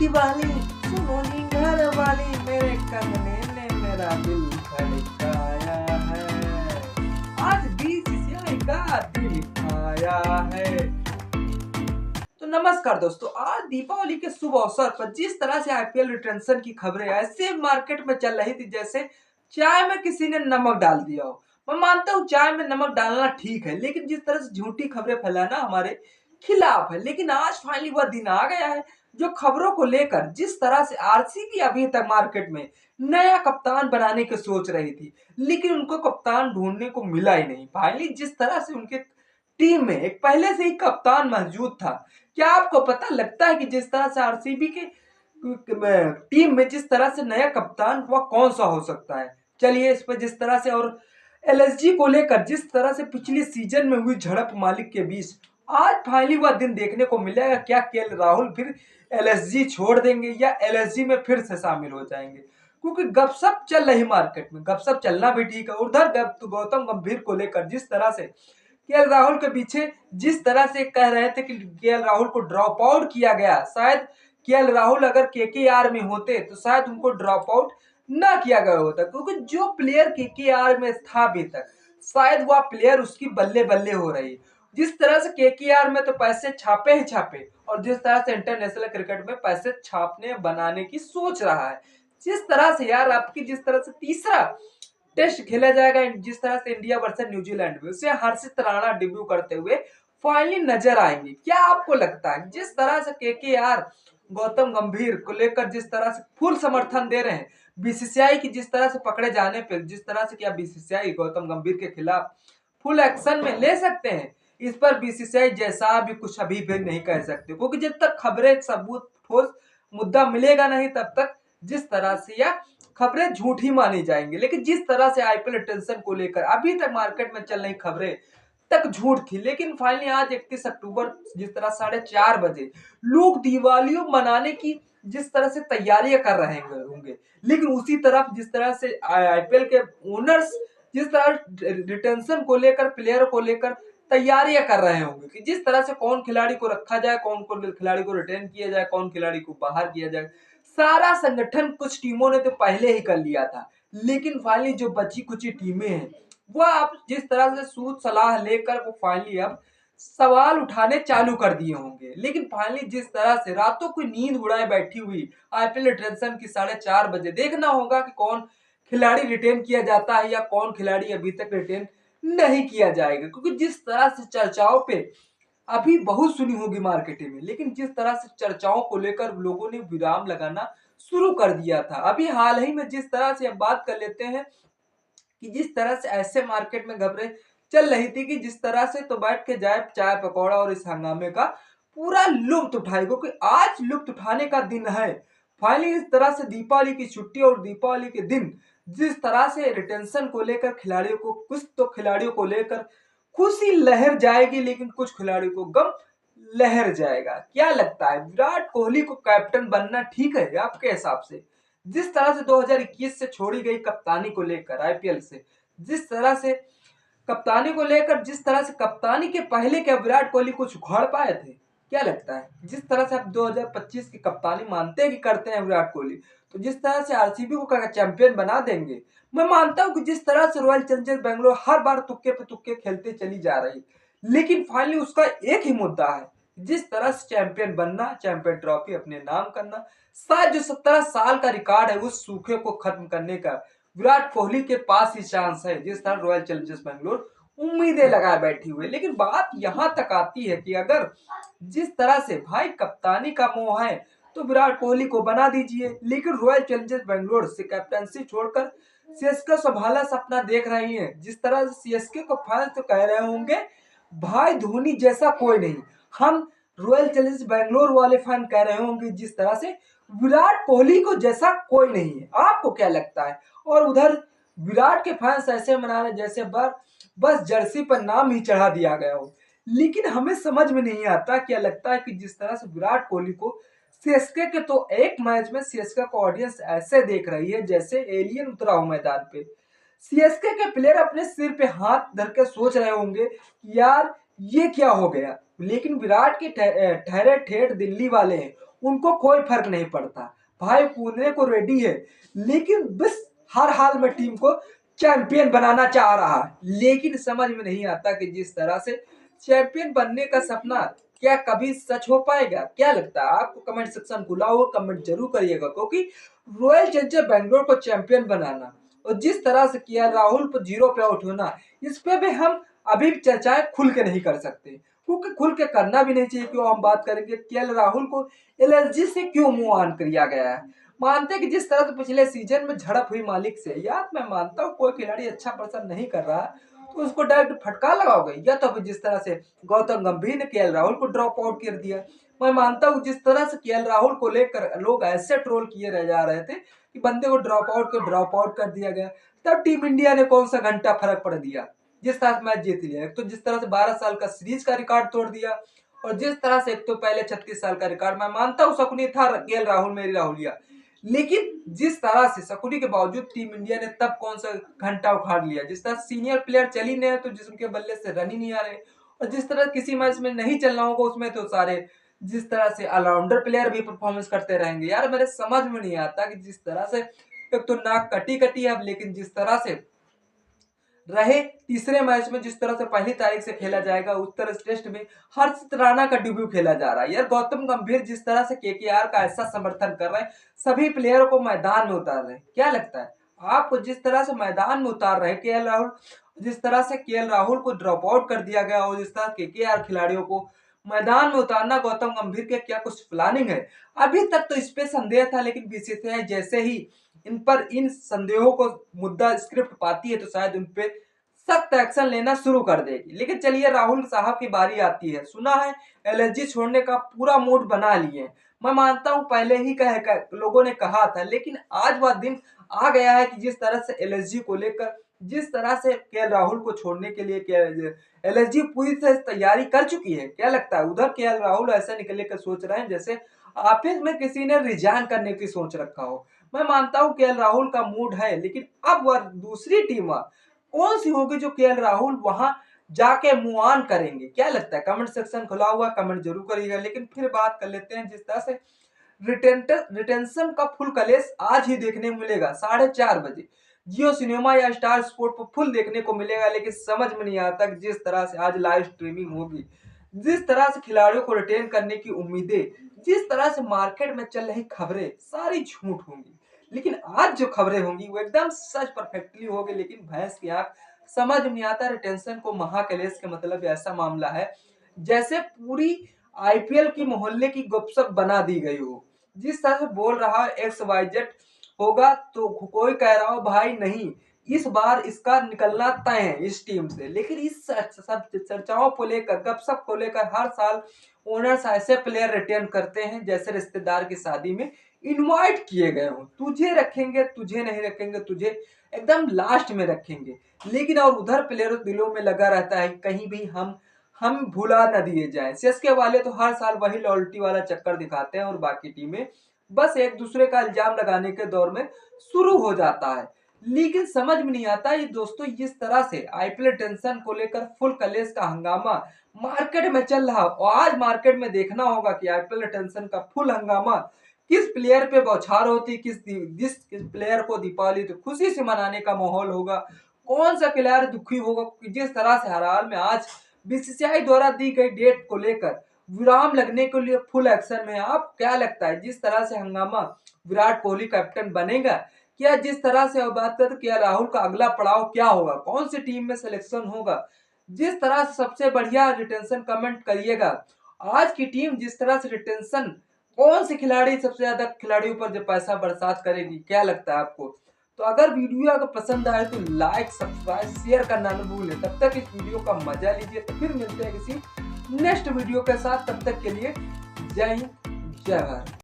दिवाली सुनो नी घर वाली, मेरे कंगने ने मेरा दिल धड़काया है, आज बीसीसीआई का दिल आया है। तो नमस्कार दोस्तों, आज दीपावली के शुभ अवसर पर जिस तरह से आईपीएल रिटेंशन की खबरें ऐसे मार्केट में चल रही थी जैसे चाय में किसी ने नमक डाल दिया हो। मैं मानता हूँ चाय में नमक डालना ठीक है, लेकिन जिस तरह से झूठी खबरें फैलाना हमारे खिलाफ है। लेकिन आज फाइनली वह दिन आ गया है जो खबरों को लेकर जिस तरह से आरसीबी अभी तक मार्केट में नया कप्तान बनाने की सोच रही थी, लेकिन उनको कप्तान ढूंढने को मिला ही नहीं। फाइनली जिस तरह से उनके टीम में एक पहले से ही कप्तान मौजूद था, क्या आपको पता लगता है कि जिस तरह से आरसीबी के टीम में जिस तरह से नया कप्तान वह कौन सा हो सकता है? चलिए इस पर जिस तरह से और एलएसजी को लेकर जिस तरह से पिछले सीजन में हुई झड़प मालिक के बीच, आज फाइनली वह दिन देखने को मिलेगा। क्या केएल राहुल फिर एलएसजी छोड़ देंगे या एलएसजी में फिर से शामिल हो जाएंगे? क्योंकि गपशप चल रही मार्केट में, गपशप चलना भी ठीक है। उधर गौतम गंभीर को लेकर जिस तरह से केएल राहुल के पीछे जिस तरह से कह रहे थे कि केएल राहुल को ड्रॉप आउट किया गया, शायद केएल राहुल अगर केकेआर में होते तो शायद उनको ड्रॉप आउट ना किया गया होता, क्योंकि जो प्लेयर केकेआर में था अभी तक शायद वह प्लेयर उसकी बल्ले बल्ले हो रही। जिस तरह से केकेआर में तो पैसे छापे ही छापे, और जिस तरह से इंटरनेशनल क्रिकेट में पैसे छापने बनाने की सोच रहा है, जिस तरह से यार आपकी जिस तरह से तीसरा टेस्ट खेला जाएगा जिस तरह से इंडिया वर्सेस न्यूजीलैंड में, उसे हर्षित राणा डेब्यू करते हुए फाइनली नजर आएंगे। क्या आपको लगता है जिस तरह से केकेआर गौतम गंभीर को लेकर जिस तरह से फुल समर्थन दे रहे हैं, बीसीसीआई की जिस तरह से पकड़े जाने पर जिस तरह से क्या बीसीसीआई गौतम गंभीर के खिलाफ फुल एक्शन में ले सकते हैं? इस पर बीसीसीआई जैसा भी कुछ अभी भी नहीं कह सकते, क्योंकि जब तक खबरें सबूत ठोस मुद्दा मिलेगा नहीं तब तक जिस तरह से या खबरें झूठी मानी जाएंगी। लेकिन जिस तरह से आईपीएल टेंशन को लेकर अभी तक मार्केट में चल रही खबरें तक झूठ थी, लेकिन फाइनली आज 31 अक्टूबर जिस तरह 4:30 बजे लोग दिवाली मनाने की जिस तरह से तैयारियां कर रहे होंगे, लेकिन उसी तरफ जिस तरह से आईपीएल के ओनर्स जिस तरह रिटेंशन को लेकर प्लेयर को लेकर तैयारियां कर रहे होंगे कि जिस तरह से कौन खिलाड़ी को रखा जाए, कौन कौन खिलाड़ी को रिटेन किया जाए, कौन खिलाड़ी को बाहर किया जाए। सारा संगठन कुछ टीमों ने तो पहले ही कर लिया था, लेकिन फाइनली जो बची कुची टीमें हैं वह अब जिस तरह से सूझ सलाह लेकर वो फाइनली अब सवाल उठाने चालू कर दिए होंगे। लेकिन फाइनली जिस तरह से रातों को नींद उड़ाए बैठी हुई आईपीएल टेंशन की 4:30 बजे देखना होगा कि कौन खिलाड़ी रिटेन किया जाता है या कौन खिलाड़ी अभी तक रिटेन नहीं किया जाएगा, क्योंकि जिस तरह से चर्चाओं पे अभी बहुत सुनी होगी मार्केट में, लेकिन जिस तरह से चर्चाओं को लेकर लोगों ने विराम लगाना शुरू कर दिया था। अभी हाल ही में जिस तरह से अब बात कर लेते हैं कि जिस तरह से ऐसे मार्केट में खबरें चल रही थी कि जिस तरह से तो बैठ के जाए चाय पकौड़ा और इस हंगामे का पूरा लुत्फ उठाए, क्योंकि आज लुत्फ उठाने का दिन है। फाइनली इस तरह से दीपावली की छुट्टी और दीपावली के दिन जिस तरह से रिटेंशन को लेकर खिलाड़ियों को कुछ तो खिलाड़ियों को लेकर खुशी लहर जाएगी, लेकिन कुछ खिलाड़ियों को गम लहर जाएगा। क्या लगता है विराट कोहली को कैप्टन बनना ठीक है आपके हिसाब से? जिस तरह से 2021 से छोड़ी गई कप्तानी को लेकर आईपीएल से, जिस तरह से कप्तानी को लेकर जिस तरह से कप्तानी के पहले क्या विराट कोहली कुछ उखाड़ पाए थे? क्या लगता है जिस तरह से आप 2025 की कप्तानी मानते हैं कि करते हैं विराट कोहली, तो जिस तरह से आरसीबी को चैंपियन बना देंगे? मैं मानता हूं कि जिस तरह से रॉयल चैलेंजर्स बेंगलोर हर बार तुक्के पे तुक्के खेलते चली जा रही, लेकिन फाइनली उसका एक ही मुद्दा है, जिस तरह से चैंपियन बनना, चैंपियन ट्रॉफी अपने नाम करना। शायद जो 17 साल का रिकॉर्ड है उस सूखे को खत्म करने का विराट कोहली के पास ही चांस है, जिस तरह रॉयल चैलेंजर्स बेंगलोर उम्मीदें लगाए बैठी हुई। लेकिन बात यहां तक आती है कि अगर जिस तरह से भाई कप्तानी का मोह है तो विराट कोहली को बना दीजिए, लेकिन रॉयल चैलेंजर्स बेंगलोर से कैप्टनसी छोड़कर सीएसके संभाला सपना देख रही है। जिस तरह से सीएसके को फैंस तो कह रहे होंगे भाई धोनी जैसा कोई नहीं, हम रॉयल चैलेंजर्स बेंगलोर वाले फैन कह रहे होंगे जिस तरह से विराट कोहली को जैसा कोई नहीं है। आपको क्या लगता है? और उधर विराट के फैंस ऐसे मना रहे जैसे बस जर्सी पर नाम ही चढ़ा दिया गया हो। लेकिन हमें समझ में नहीं आता, क्या लगता है कि जिस तरह से विराट कोहली को सीएसके के तो एक मैच में सीएसके का ऑडियंस ऐसे देख रही है जैसे एलियन उतरा हो मैदान पे। सीएसके के प्लेयर अपने सिर पे हाथ धर के सोच रहे होंगे कि यार ये क्या हो गया, लेकिन विराट के ठहरे ठेठ दिल्ली वाले हैं उनको कोई फर्क नहीं पड़ता। भाई कूदने को रेडी है, लेकिन बस हर हाल में टीम को चैंपियन बनाना चाह रहा है। लेकिन समझ में नहीं आता कि जिस तरह से चैंपियन बनने का सपना क्या कभी सच हो पाएगा? क्या लगता है आपको? कमेंट सेक्शन खुला हो, कमेंट जरूर करिएगा, क्योंकि रॉयल चैलेंजर बेंगलोर को चैंपियन बनाना और जिस तरह से केएल राहुल पर 0 पे आउट होना, इस पे भी हम अभी चर्चाएं खुल के नहीं कर सकते, क्योंकि खुल के करना भी नहीं चाहिए। क्यों हम बात करेंगे केएल राहुल को एलएसजी से क्यों मूव ऑन किया गया है। मानते हैं कि जिस तरह से पिछले सीजन में झड़प हुई मालिक से, यार मैं मानता हूँ कोई खिलाड़ी अच्छा प्रदर्शन नहीं कर रहा तो उसको डायरेक्ट फटकार लगाओगे, या तो फिर जिस तरह से गौतम गंभीर ने केएल राहुल को ड्रॉप आउट कर दिया। मैं मानता हूँ जिस तरह से केएल राहुल को लेकर लोग ऐसे ट्रोल किए रह जा रहे थे कि बंदे को ड्रॉप आउट कर दिया गया, तब टीम इंडिया ने कौन सा घंटा फर्क पड़ दिया, जिस तरह से मैच जीत लिया। एक तो जिस तरह से 12 साल का सीरीज का रिकॉर्ड तोड़ दिया, और जिस तरह से एक तो पहले 36 साल का रिकॉर्ड, मैं मानता हूँ शकुनी था केएल राहुल मेरी राहुलिया, लेकिन जिस तरह से शकुनी के बावजूद टीम इंडिया ने तब कौन सा घंटा उखाड़ लिया। जिस तरह सीनियर प्लेयर चल ही नहीं है तो जिसके बल्ले से रन ही नहीं आ रहे, और जिस तरह किसी मैच में नहीं चलना होगा उसमें तो सारे जिस तरह से ऑलराउंडर प्लेयर भी परफॉर्मेंस करते रहेंगे। यार मेरे समझ में नहीं आता कि जिस तरह से एक तो नाक कटी कटी है, लेकिन जिस तरह से रहे तीसरे मैच में जिस तरह से पहली तारीख से खेला जाएगा, उस तरह से टेस्ट में हर्षित राणा का डेब्यू खेला जा रहा है। यार गौतम गंभीर जिस तरह से केकेआर का ऐसा समर्थन कर रहे हैं, सभी प्लेयरों को मैदान में उतार रहे हैं, क्या लगता है आपको? जिस तरह से मैदान में उतार रहे केएल राहुल, जिस तरह से केएल राहुल को ड्रॉप आउट कर दिया गया, और जिस तरह केकेआर खिलाड़ियों को मैदान में उतारना, गौतम गंभीर के क्या कुछ प्लानिंग है? अभी तक तो इस पे संदेह था, लेकिन बीसीसीआई जैसे ही इन संदेहों को मुद्दा स्क्रिप्ट पाती है तो शायद उन पे सख्त एक्शन लेना शुरू कर देगी। लेकिन चलिए राहुल साहब की बारी आती है। सुना है एलएसजी छोड़ने का पूरा मूड बना लिए। मैं मानता हूं पहले ही लोगों ने कहा था, लेकिन आज वह दिन आ गया है कि जिस तरह से एलएसजी को लेकर, जिस तरह से केएल राहुल को छोड़ने के लिए एलएसजी पूरी तरह से तैयारी कर चुकी है। क्या लगता है? उधर केएल राहुल ऐसा निकलने का सोच रहे हैं जैसे ऑफिस में किसी ने रिजाइन करने की सोच रखा हो। मैं मानता हूं केएल राहुल का मूड है, लेकिन अब वह दूसरी टीम कौन सी होगी जो केएल राहुल वहां जाके मूव ऑन करेंगे? क्या लगता है? कमेंट सेक्शन खुला हुआ, कमेंट जरूर करिएगा। लेकिन फिर बात कर लेते हैं जिस तरह से रिटेंशन का फुल कलेश आज ही देखने को मिलेगा 4:30 बजे जियो सिनेमा या स्टार स्पोर्ट पर फुल देखने को मिलेगा। लेकिन समझ में नहीं आता कि जिस तरह से आज लाइव स्ट्रीमिंग होगी, जिस तरह से खिलाड़ियों को रिटेन करने की उम्मीदें, जिस तरह से मार्केट में चल रही खबरें सारी झूठ होंगी, लेकिन आज जो खबरें होंगी वो एकदम सच परफेक्टली होगी। लेकिन भैंस की आंख, समझ नहीं आता। रिटेंशन को महाकलेश के मतलब ऐसा मामला है जैसे पूरी आईपीएल की मोहल्ले की गुपशप बना दी गई हो। जिस तरह से बोल रहा है XYZ होगा, तो कोई कह रहा हो भाई नहीं, इस बार इसका निकलना तय है इस टीम से। लेकिन इस सब चर्चाओं को लेकर, गपशप को लेकर हर साल ओनर्स ऐसे प्लेयर रिटेन करते हैं जैसे रिश्तेदार की शादी में इनवाइट किए गए हो, तुझे रखेंगे, तुझे नहीं रखेंगे, तुझे एकदम लास्ट में रखेंगे। लेकिन और उधर प्लेयरों दिलों में लगा रहता है कहीं भी हम भुला न दिए जाएं। सीएसके वाले तो हर साल वही लॉयल्टी वाला चक्कर दिखाते हैं, और बाकी टीमें बस एक दूसरे का इल्जाम लगाने के दौर में शुरू हो जाता है। लेकिन समझ में नहीं आता ये दोस्तों, जिस तरह से आईपीएल टेंशन को लेकर फुल कलेश का हंगामा मार्केट में चल रहा, और आज मार्केट में देखना होगा कि आईपीएल टेंशन का फुल हंगामा किस प्लेयर पे बौछार होती, जिस प्लेयर को दीपावली तो खुशी से मनाने का माहौल होगा, कौन सा प्लेयर दुखी होगा। जिस तरह से हर हाल में आज बीसीसीआई द्वारा दी गई डेट को लेकर विराम लगने के लिए फुल एक्शन में। आप क्या लगता है जिस तरह से हंगामा, विराट कोहली कैप्टन बनेगा क्या? जिस तरह से अब बात करते क्या राहुल का अगला पड़ाव क्या होगा, कौन सी टीम में सिलेक्शन होगा? जिस तरह से सबसे बढ़िया रिटेंशन कमेंट करिएगा। आज की टीम जिस तरह से रिटेंशन, कौन सी खिलाड़ी सबसे ज्यादा खिलाड़ियों पर जो पैसा बरसात करेगी, क्या लगता है आपको? तो अगर वीडियो अगर पसंद आए तो लाइक, सब्सक्राइब, शेयर करना न भूलें। तब तक इस वीडियो का मजा लीजिए, तो फिर मिलते हैं किसी नेक्स्ट वीडियो के साथ। तब तक के लिए जय हिंद, जय भारत।